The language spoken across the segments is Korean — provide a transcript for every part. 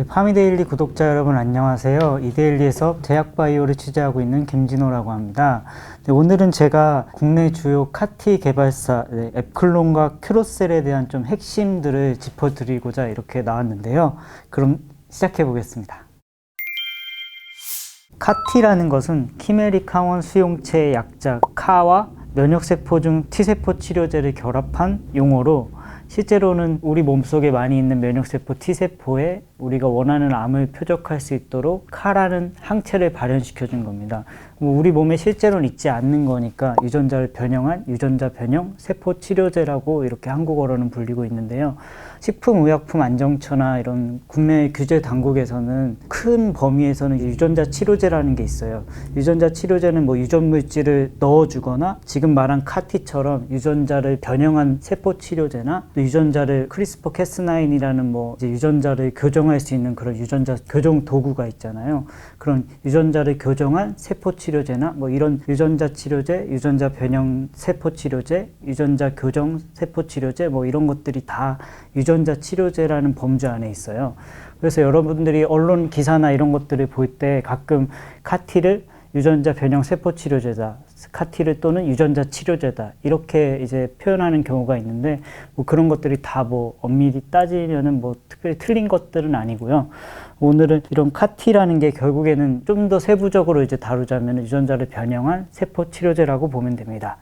네, 파미데일리 구독자 여러분 안녕하세요. 이데일리에서 제약바이오를 취재하고 있는 김진호라고 합니다. 네, 오늘은 제가 국내 주요 카티 개발사 앱클론과 큐로셀에 대한 좀 핵심들을 짚어드리고자 이렇게 나왔는데요. 그럼 시작해 보겠습니다. 카티라는 것은 키메릭 항원 수용체의 약자 카와 면역세포 중 T세포 치료제를 결합한 용어로, 실제로는 우리 몸속에 많이 있는 면역세포 T세포에 우리가 원하는 암을 표적할 수 있도록 카라는 항체를 발현시켜 준 겁니다. 우리 몸에 실제로는 있지 않는 거니까 유전자를 변형한 유전자 변형 세포 치료제라고 이렇게 한국어로는 불리고 있는데요. 식품의약품안정처나 이런 국내 규제 당국에서는 큰 범위에서는 유전자 치료제라는 게 있어요. 유전자 치료제는 뭐 유전물질을 넣어주거나 지금 말한 카티처럼 유전자를 변형한 세포 치료제나 또 유전자를 크리스퍼-캐스9이라는 뭐 이제 유전자를 교정할 수 있는 그런 유전자 교정 도구가 있잖아요. 그런 유전자를 교정한 세포 치료제나 뭐 이런 유전자 치료제, 유전자 변형 세포 치료제, 유전자 교정 세포 치료제 뭐 이런 것들이 다 유전자 치료제라는 범주 안에 있어요. 그래서 여러분들이 언론 기사나 이런 것들을 볼 때 가끔 카티를 유전자 변형 세포 치료제다, 카티를 또는 유전자 치료제다 이렇게 이제 표현하는 경우가 있는데, 뭐 그런 것들이 다 뭐 엄밀히 따지면은 뭐 특별히 틀린 것들은 아니고요. 오늘은 이런 카티라는 게 결국에는 좀 더 세부적으로 이제 다루자면 유전자를 변형한 세포 치료제라고 보면 됩니다.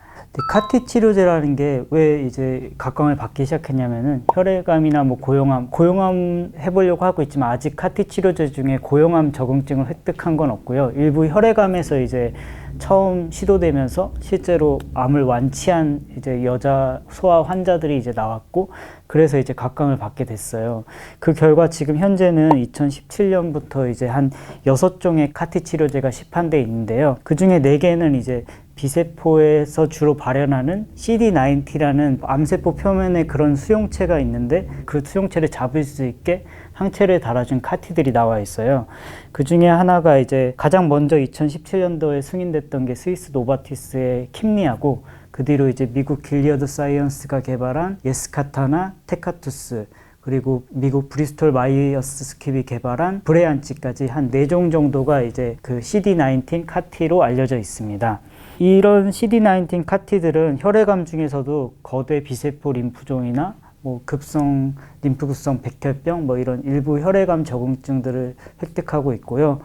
카티 치료제라는 게 왜 이제 각광을 받기 시작했냐면은 혈액암이나 뭐 고용암 해보려고 하고 있지만 아직 카티 치료제 중에 고용암 적응증을 획득한 건 없고요. 일부 혈액암에서 이제 처음 시도되면서 실제로 암을 완치한 이제 여자 소아 환자들이 이제 나왔고, 그래서 이제 각광을 받게 됐어요. 그 결과 지금 현재는 2017년부터 이제 한 6종의 카티 치료제가 시판돼 있는데요. 그 중에 4개는 이제 비세포에서 주로 발현하는 CD19라는 암세포 표면에 그런 수용체가 있는데, 그 수용체를 잡을 수 있게 항체를 달아준 카티들이 나와 있어요. 그 중에 하나가 이제 가장 먼저 2017년도에 승인됐던 게 스위스 노바티스의 킴리하고, 그 뒤로 이제 미국 길리어드 사이언스가 개발한 예스카타나 테카투스, 그리고 미국 브리스톨 마이어스 스킵이 개발한 브레안치까지 한 4종 정도가 이제 그 CD19 카티로 알려져 있습니다. 이런 CD19 카티들은 혈액암 중에서도 거대 비세포 림프종이나 뭐 급성 림프구성 백혈병 뭐 이런 일부 혈액암 적응증들을 획득하고 있고요.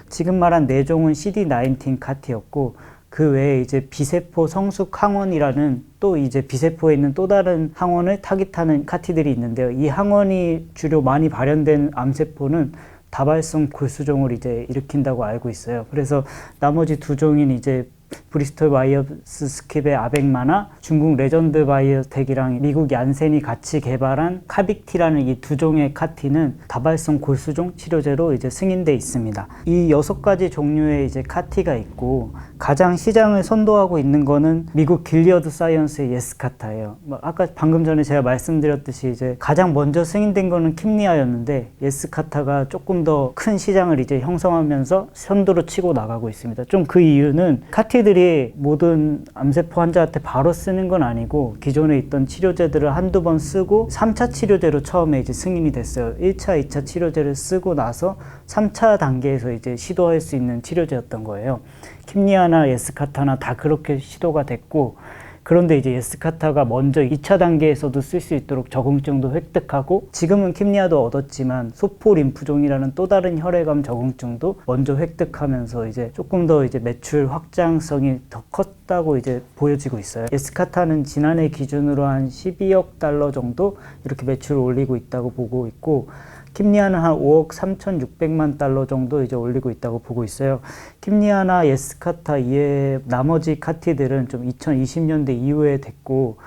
지금 말한 4종은 CD19 카티였고, 그 외에 이제 비세포 성숙 항원이라는 또 이제 비세포에 있는 또 다른 항원을 타깃하는 카티들이 있는데요. 이 항원이 주로 많이 발현된 암세포는 다발성 골수종을 이제 일으킨다고 알고 있어요. 그래서 나머지 2종인 이제 브리스톨 마이어스 스킵의 아벡마나 중국 레전드 바이오텍이랑 미국 얀센이 같이 개발한 카빅티라는 이 2종의 카티는 다발성 골수종 치료제로 이제 승인돼 있습니다. 이 6가지 종류의 이제 카티가 있고, 가장 시장을 선도하고 있는 거는 미국 길리어드 사이언스의 예스카타예요. 아까 방금 전에 제가 말씀드렸듯이 이제 가장 먼저 승인된 거는 킴리아였는데, 예스카타가 조금 더 큰 시장을 이제 형성하면서 선두로 치고 나가고 있습니다. 좀 그 이유는 카티들이 모든 암세포 환자한테 바로 쓰는 건 아니고, 기존에 있던 치료제들을 한두 번 쓰고 3차 치료제로 처음에 이제 승인이 됐어요. 1차, 2차 치료제를 쓰고 나서 3차 단계에서 이제 시도할 수 있는 치료제였던 거예요. 킴리아나 예스카타나 다 그렇게 시도가 됐고, 그런데 이제 예스카타가 먼저 2차 단계에서도 쓸 수 있도록 적응증도 획득하고, 지금은 킴리아도 얻었지만 소포 림프종이라는 또 다른 혈액암 적응증도 먼저 획득하면서 이제 조금 더 이제 매출 확장성이 더 컸다고 이제 보여지고 있어요. 예스카타는 지난해 기준으로 한 12억 달러 정도 이렇게 매출을 올리고 있다고 보고 있고, 킴리아는 한 5억 3,600만 달러 정도 이제 올리고 있다고 보고 있어요. 킴리아나 예스카타 이외 나머지 카티들은 좀 2020년대 이후에 됐고,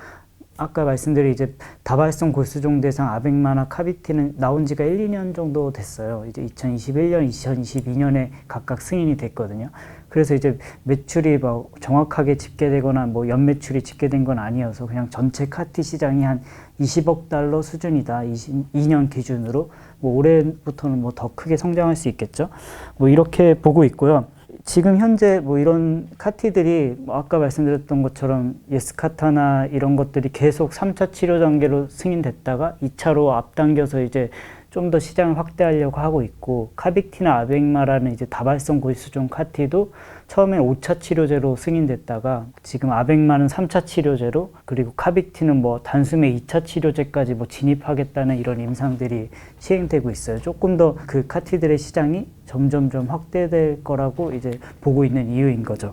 아까 말씀드린 이제 다발성 골수종 대상 아벡마나 카빅티는 나온 지가 1, 2년 정도 됐어요. 이제 2021년, 2022년에 각각 승인이 됐거든요. 그래서 이제 매출이 뭐 정확하게 집계되거나 뭐 연매출이 집계된 건 아니어서 그냥 전체 카티 시장이 한 20억 달러 수준이다. 22년 기준으로. 뭐 올해부터는 뭐 더 크게 성장할 수 있겠죠. 뭐 이렇게 보고 있고요. 지금 현재 뭐 이런 카티들이 뭐 아까 말씀드렸던 것처럼 예스카타나 이런 것들이 계속 3차 치료 단계로 승인됐다가 2차로 앞당겨서 이제 좀 더 시장을 확대하려고 하고 있고, 카빅티나 아벡마라는 이제 다발성 골수종 카티도 처음엔 5차 치료제로 승인됐다가 지금 아벡마는 3차 치료제로, 그리고 카빅티는 뭐 단숨에 2차 치료제까지 뭐 진입하겠다는 이런 임상들이 시행되고 있어요. 조금 더 그 카티들의 시장이 점점점 확대될 거라고 이제 보고 있는 이유인 거죠.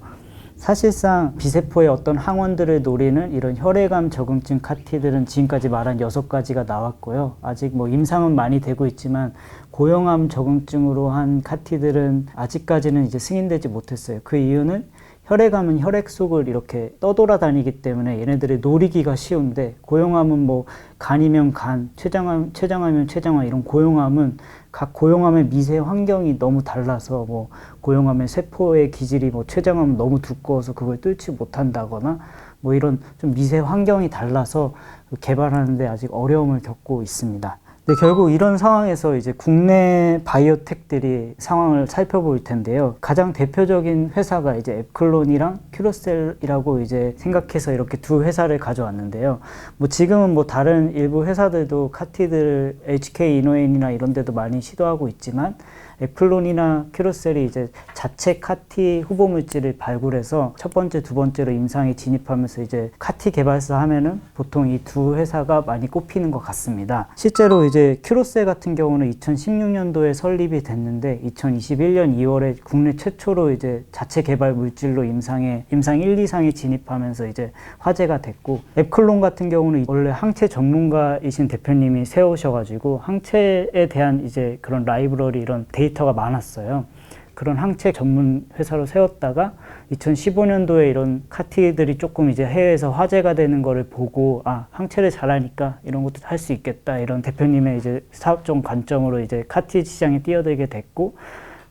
사실상 비세포의 어떤 항원들을 노리는 이런 혈액암 적응증 카티들은 지금까지 말한 6가지가 나왔고요. 아직 뭐 임상은 많이 되고 있지만 고형암 적응증으로 한 카티들은 아직까지는 이제 승인되지 못했어요. 그 이유는 혈액암은 혈액 속을 이렇게 떠돌아다니기 때문에 얘네들이 노리기가 쉬운데, 고형암은 뭐 간이면 간, 췌장암이면 췌장암, 이런 고형암은 각 고형암의 미세 환경이 너무 달라서, 뭐 고형암의 세포의 기질이 뭐 췌장암은 너무 두꺼워서 그걸 뚫지 못한다거나 뭐 이런 좀 미세 환경이 달라서 개발하는데 아직 어려움을 겪고 있습니다. 근데 결국 이런 상황에서 이제 국내 바이오텍들이 상황을 살펴볼 텐데요. 가장 대표적인 회사가 이제 앱클론이랑 큐로셀이라고 이제 생각해서 이렇게 두 회사를 가져왔는데요. 뭐 지금은 뭐 다른 일부 회사들도 카티들 HK 이노엔이나 이런 데도 많이 시도하고 있지만, 앱클론이나 큐로셀이 이제 자체 카티 후보 물질을 발굴해서 첫 번째, 두 번째로 임상에 진입하면서 이제 카티 개발사 하면은 보통 이 두 회사가 많이 꼽히는 것 같습니다. 실제로 이제 큐로셀 같은 경우는 2016년도에 설립이 됐는데 2021년 2월에 국내 최초로 이제 자체 개발 물질로 임상 1, 2상에 진입하면서 이제 화제가 됐고, 앱클론 같은 경우는 원래 항체 전문가이신 대표님이 세우셔가지고 항체에 대한 이제 그런 라이브러리 이런 데이터가 많았어요. 그런 항체 전문 회사로 세웠다가 2015년도에 이런 카티들이 조금 이제 해외에서 화제가 되는 거를 보고, 아, 항체를 잘하니까 이런 것도 할 수 있겠다, 이런 대표님의 이제 사업적 관점으로 이제 카티 시장에 뛰어들게 됐고,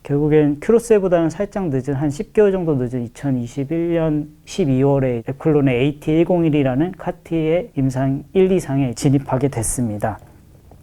결국엔 큐로셀보다는 살짝 늦은, 한 10개월 정도 늦은 2021년 12월에 앱클론의 AT101이라는 카티의 임상 1, 2상에 진입하게 됐습니다.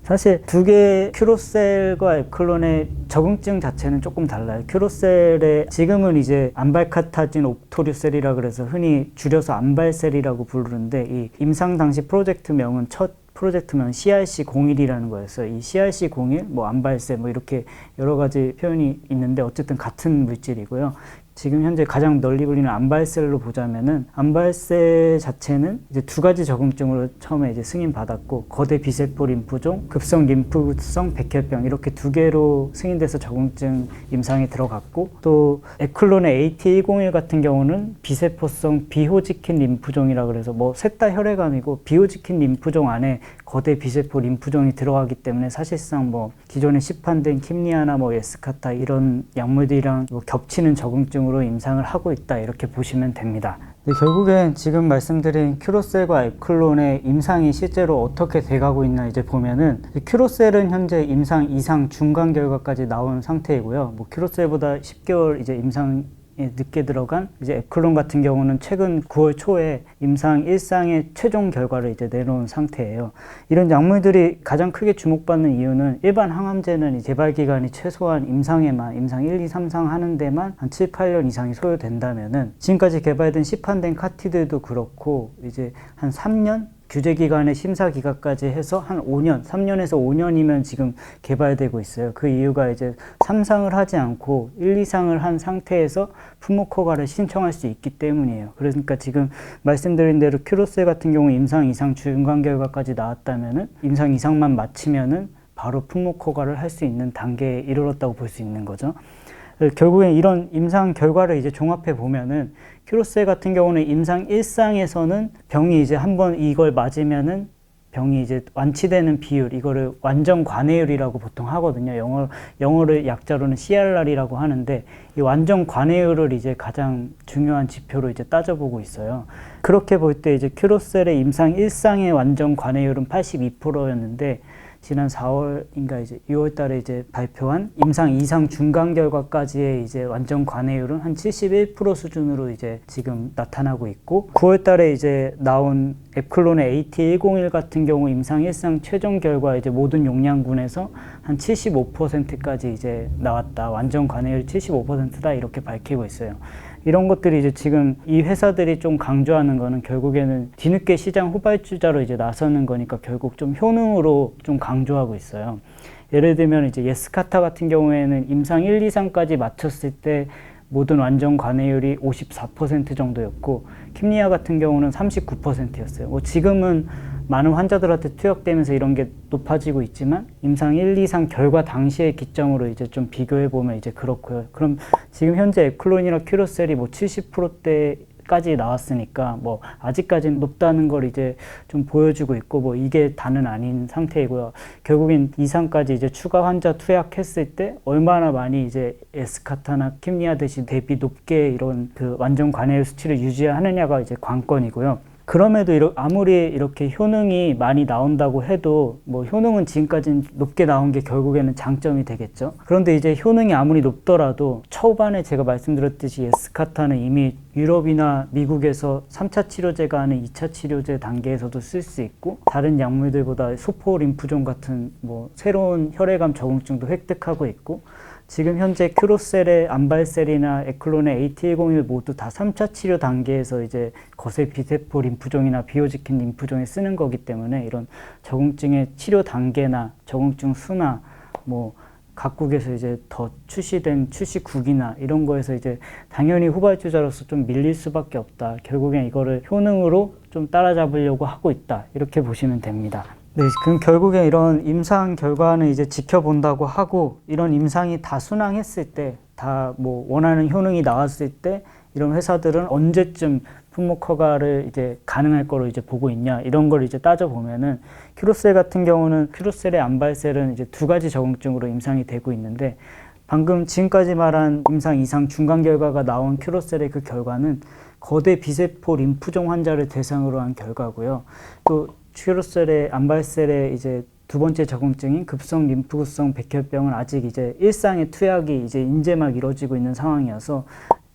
사실 두 개의 큐로셀과 앱클론의 적응증 자체는 조금 달라요. 큐로셀의 지금은 이제 암발카타진 옵토류셀이라 그래서 흔히 줄여서 암발셀이라고 부르는데, 이 임상 당시 프로젝트명은 첫 프로젝트명 CRC01이라는 거였어요. 이 CRC01, 뭐 암발셀, 뭐 이렇게 여러 가지 표현이 있는데 어쨌든 같은 물질이고요. 지금 현재 가장 널리 불리는 암발셀로 보자면은, 암발셀 자체는 이제 두 가지 적응증으로 처음에 이제 승인받았고, 거대 비세포 림프종, 급성 림프성 백혈병, 이렇게 두 개로 승인돼서 적응증 임상에 들어갔고, 또 앱클론의 AT101 같은 경우는 비세포성 비호지킨 림프종이라 그래서 뭐 셋 다 혈액암이고 비호지킨 림프종 안에 거대 비세포 림프종이 들어가기 때문에 사실상 뭐 기존에 시판된 킴리아나 뭐 예스카타 이런 약물들이랑 뭐 겹치는 적응증으로 임상을 하고 있다, 이렇게 보시면 됩니다. 결국엔 지금 말씀드린 큐로셀과 앱클론의 임상이 실제로 어떻게 돼가고 있나 이제 보면은, 큐로셀은 현재 임상 2상 중간 결과까지 나온 상태이고요. 뭐 큐로셀보다 10개월 이제 임상 늦게 들어간 이제 앱클론 같은 경우는 최근 9월 초에 임상 1상의 최종 결과를 이제 내놓은 상태예요. 이런 약물들이 가장 크게 주목받는 이유는, 일반 항암제는 개발 기간이 최소한 임상 1, 2, 3상 하는 데만 한 7, 8년 이상이 소요된다면은, 지금까지 개발된 시판된 카티들도 그렇고 이제 한 3년? 규제기관의 심사기간까지 해서 한 5년, 3년에서 5년이면 지금 개발되고 있어요. 그 이유가 이제 3상을 하지 않고 1, 2상을 한 상태에서 품목허가를 신청할 수 있기 때문이에요. 그러니까 지금 말씀드린 대로 큐로셀 같은 경우 임상 2상 중간 결과까지 나왔다면은, 임상 2상만 마치면은 바로 품목허가를 할 수 있는 단계에 이르렀다고 볼 수 있는 거죠. 결국엔 이런 임상 결과를 이제 종합해 보면은, 큐로셀 같은 경우는 임상 1상에서는 병이 이제 한번 이걸 맞으면은 병이 이제 완치되는 비율, 이거를 완전 관해율이라고 보통 하거든요. 영어를 약자로는 CRR이라고 하는데, 이 완전 관해율을 이제 가장 중요한 지표로 이제 따져보고 있어요. 그렇게 볼 때 이제 큐로셀의 임상 1상의 완전 관해율은 82%였는데, 지난 4월인가 이제 6월 달에 이제 발표한 임상 2상 중간 결과까지의 이제 완전 관해율은 한 71% 수준으로 이제 지금 나타나고 있고, 9월 달에 이제 나온 앱클론의 AT101 같은 경우 임상 1상 최종 결과 이제 모든 용량군에서 한 75%까지 이제 나왔다. 완전 관해율 75%다, 이렇게 밝히고 있어요. 이런 것들이 이제 지금 이 회사들이 좀 강조하는 거는, 결국에는 뒤늦게 시장 후발주자로 이제 나서는 거니까 결국 좀 효능으로 좀 강조하고 있어요. 예를 들면 이제 예스카타 같은 경우에는 임상 1, 2상까지 마쳤을 때 모든 완전 관해율이 54% 정도였고 킴리아 같은 경우는 39%였어요. 뭐 지금은 많은 환자들한테 투여되면서 이런 게 높아지고 있지만 임상 1, 2상 결과 당시의 기점으로 이제 좀 비교해 보면 이제 그렇고요. 그럼 지금 현재 에클론이나 큐로셀이 뭐 70%대까지 나왔으니까 뭐 아직까지는 높다는 걸 이제 좀 보여주고 있고 뭐 이게 다는 아닌 상태이고요. 결국엔 이상까지 이제 추가 환자 투약했을 때 얼마나 많이 이제 에스카타나 킴리아 대비 높게 이런 그 완전 관해율 수치를 유지하느냐가 이제 관건이고요. 그럼에도 아무리 이렇게 효능이 많이 나온다고 해도 뭐 효능은 지금까지는 높게 나온 게 결국에는 장점이 되겠죠. 그런데 이제 효능이 아무리 높더라도 초반에 제가 말씀드렸듯이 예스카타는 이미 유럽이나 미국에서 3차 치료제가 아닌 2차 치료제 단계에서도 쓸 수 있고 다른 약물들보다 소포 림프종 같은 뭐 새로운 혈액암 적응증도 획득하고 있고 지금 현재 큐로셀의 암발셀이나 에클론의 AT101 모두 다 3차 치료 단계에서 이제 거세 비세포 림프종이나 비오지킨 림프종에 쓰는 거기 때문에 이런 적응증의 치료 단계나 적응증 수나 뭐 각국에서 이제 더 출시된 출시국이나 이런 거에서 이제 당연히 후발주자로서 좀 밀릴 수밖에 없다. 결국엔 이거를 효능으로 좀 따라잡으려고 하고 있다. 이렇게 보시면 됩니다. 네, 그럼 결국에 이런 임상 결과는 이제 지켜본다고 하고 이런 임상이 다 순항했을 때, 다 뭐 원하는 효능이 나왔을 때 이런 회사들은 언제쯤 품목 허가를 이제 가능할 거로 이제 보고 있냐 이런 걸 이제 따져보면은 큐로셀 같은 경우는 큐로셀의 암발셀은 이제 2가지 적응증으로 임상이 되고 있는데 방금 지금까지 말한 임상 이상 중간 결과가 나온 큐로셀의 그 결과는 거대 비세포 림프종 환자를 대상으로 한 결과고요. 또 큐로셀의 암발셀의 이제 2번째 적응증인 급성 림프구성 백혈병은 아직 이제 일상의 투약이 이제 막 이루어지고 있는 상황이어서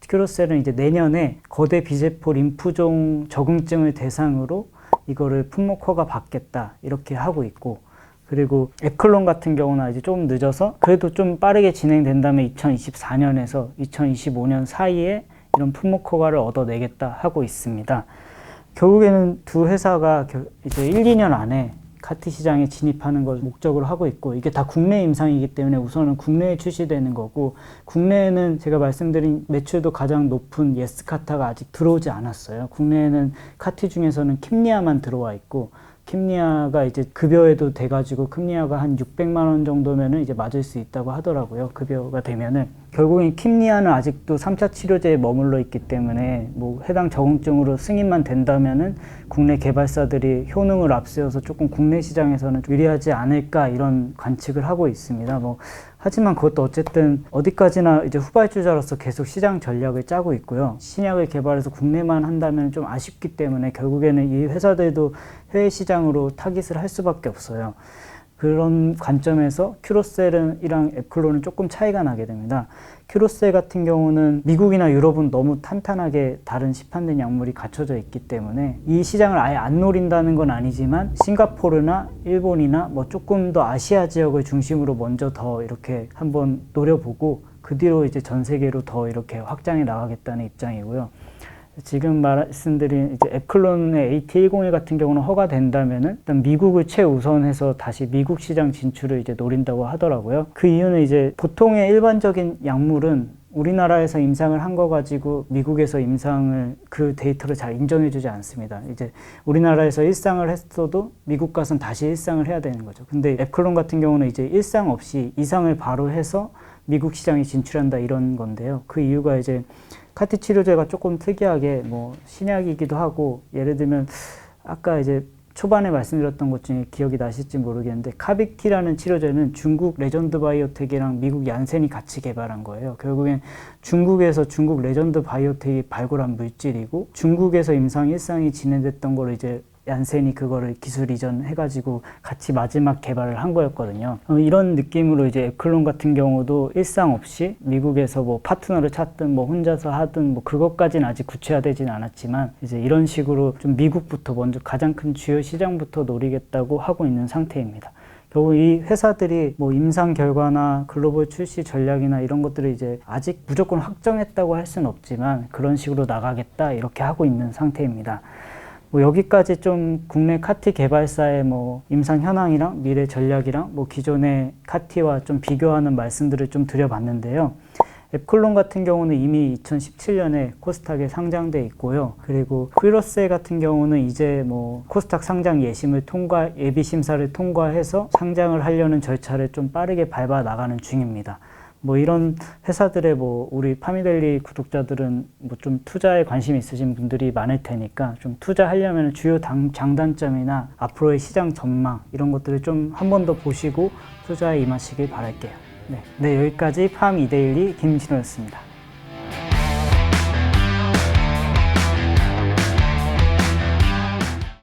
큐로셀은 이제 내년에 거대 비세포 림프종 적응증을 대상으로 이거를 품목 허가 받겠다 이렇게 하고 있고 그리고 에클론 같은 경우는 아직 조금 늦어서 그래도 좀 빠르게 진행된다면 2024년에서 2025년 사이에 이런 품목 허가를 얻어내겠다 하고 있습니다. 결국에는 두 회사가 이제 1, 2년 안에 카티 시장에 진입하는 걸 목적으로 하고 있고 이게 다 국내 임상이기 때문에 우선은 국내에 출시되는 거고 국내에는 제가 말씀드린 매출도 가장 높은 예스카타가 아직 들어오지 않았어요. 국내에는 카티 중에서는 킴리아만 들어와 있고 킴리아가 이제 급여에도 돼가지고 킴리아가 한 600만 원 정도면은 이제 맞을 수 있다고 하더라고요. 급여가 되면은. 결국엔 킴리아는 아직도 3차 치료제에 머물러 있기 때문에 뭐 해당 적응증으로 승인만 된다면은 국내 개발사들이 효능을 앞세워서 조금 국내 시장에서는 유리하지 않을까 이런 관측을 하고 있습니다. 뭐 하지만 그것도 어쨌든 어디까지나 이제 후발주자로서 계속 시장 전략을 짜고 있고요. 신약을 개발해서 국내만 한다면 좀 아쉽기 때문에 결국에는 이 회사들도 해외 시장으로 타깃을 할 수밖에 없어요. 그런 관점에서 큐로셀이랑 에클론은 조금 차이가 나게 됩니다. 큐로셀 같은 경우는 미국이나 유럽은 너무 탄탄하게 다른 시판된 약물이 갖춰져 있기 때문에 이 시장을 아예 안 노린다는 건 아니지만 싱가포르나 일본이나 뭐 조금 더 아시아 지역을 중심으로 먼저 더 이렇게 한번 노려보고 그 뒤로 이제 전 세계로 더 이렇게 확장해 나가겠다는 입장이고요. 지금 말씀드린 이제 에클론의 AT101 같은 경우는 허가된다면은 일단 미국을 최우선해서 다시 미국 시장 진출을 이제 노린다고 하더라고요. 그 이유는 이제 보통의 일반적인 약물은 우리나라에서 임상을 한 거 가지고 미국에서 임상을 그 데이터를 잘 인정해주지 않습니다. 이제 우리나라에서 1상을 했어도 미국 가서는 다시 1상을 해야 되는 거죠. 근데 에클론 같은 경우는 이제 1상 없이 2상을 바로 해서 미국 시장에 진출한다 이런 건데요. 그 이유가 이제 카티 치료제가 조금 특이하게 뭐 신약이기도 하고 예를 들면 아까 이제 초반에 말씀드렸던 것 중에 기억이 나실지 모르겠는데 카비키라는 치료제는 중국 레전드 바이오텍이랑 미국 얀센이 같이 개발한 거예요. 결국엔 중국에서 중국 레전드 바이오텍이 발굴한 물질이고 중국에서 임상 1상이 진행됐던 걸 이제 얀센이 그거를 기술 이전해가지고 같이 마지막 개발을 한 거였거든요. 이런 느낌으로 이제 에클론 같은 경우도 일상 없이 미국에서 뭐 파트너를 찾든 뭐 혼자서 하든 뭐 그것까지는 아직 구체화되진 않았지만 이제 이런 식으로 좀 미국부터 먼저 가장 큰 주요 시장부터 노리겠다고 하고 있는 상태입니다. 결국 이 회사들이 뭐 임상 결과나 글로벌 출시 전략이나 이런 것들을 이제 아직 무조건 확정했다고 할 수는 없지만 그런 식으로 나가겠다 이렇게 하고 있는 상태입니다. 뭐 여기까지 좀 국내 카티 개발사의 뭐 임상 현황이랑 미래 전략이랑 뭐 기존의 카티와 좀 비교하는 말씀들을 좀 드려봤는데요. 앱클론 같은 경우는 이미 2017년에 코스닥에 상장돼 있고요. 그리고 퀴로세 같은 경우는 이제 뭐 코스닥 상장 예비 심사를 통과해서 상장을 하려는 절차를 좀 빠르게 밟아 나가는 중입니다. 뭐 이런 회사들의 뭐 우리 파미델리 구독자들은 뭐 좀 투자에 관심이 있으신 분들이 많을 테니까 좀 투자하려면 주요 장단점이나 앞으로의 시장 전망 이런 것들을 좀 한 번 더 보시고 투자에 임하시길 바랄게요. 네, 여기까지 팜 이데일리 김진호였습니다.